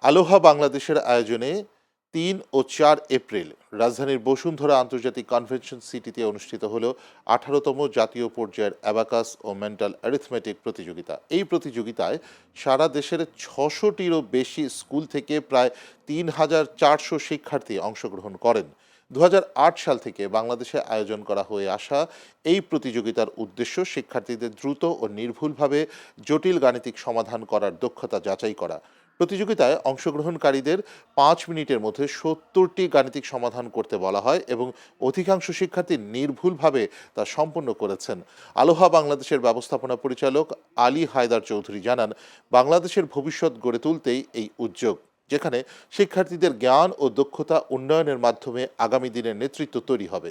আলোহা বাংলাদেশের আয়োজনে ৩ ও ৪ এপ্রিল রাজধানীর বসুন্ধরা আন্তর্জাতিক কনভেনশন সিটিতে অনুষ্ঠিত হলো ১৮তম জাতীয় পর্যায়ের অ্যাবাকাস ও মেন্টাল অ্যারিথমেটিক প্রতিযোগিতা। এই প্রতিযোগিতায় সারা দেশের ৬০০টিরও বেশি স্কুল থেকে প্রায় ৩,৪০০ শিক্ষার্থী অংশগ্রহণ করেন। ২০০৮ সাল থেকে বাংলাদেশে আয়োজন করা হয়ে আসা এই প্রতিযোগিতার উদ্দেশ্য শিক্ষার্থীদের দ্রুত ও নির্ভুলভাবে জটিল গাণিতিক সমাধান করার দক্ষতা যাচাই করা। প্রতিযোগিতায় অংশগ্রহণকারীদের ৫ মিনিটের মধ্যে ৭০টি গাণিতিক সমাধান করতে বলা হয় এবং অধিকাংশ শিক্ষার্থী নির্ভুলভাবে তা সম্পন্ন করেছেন। আলোহা বাংলাদেশের ব্যবস্থাপনা পরিচালক আলী হায়দার চৌধুরী জানান, বাংলাদেশের ভবিষ্যৎ গড়ে তুলতেই এই উদ্যোগ, যেখানে শিক্ষার্থীদের জ্ঞান ও দক্ষতা উন্নয়নের মাধ্যমে আগামী দিনের নেতৃত্ব তৈরি হবে।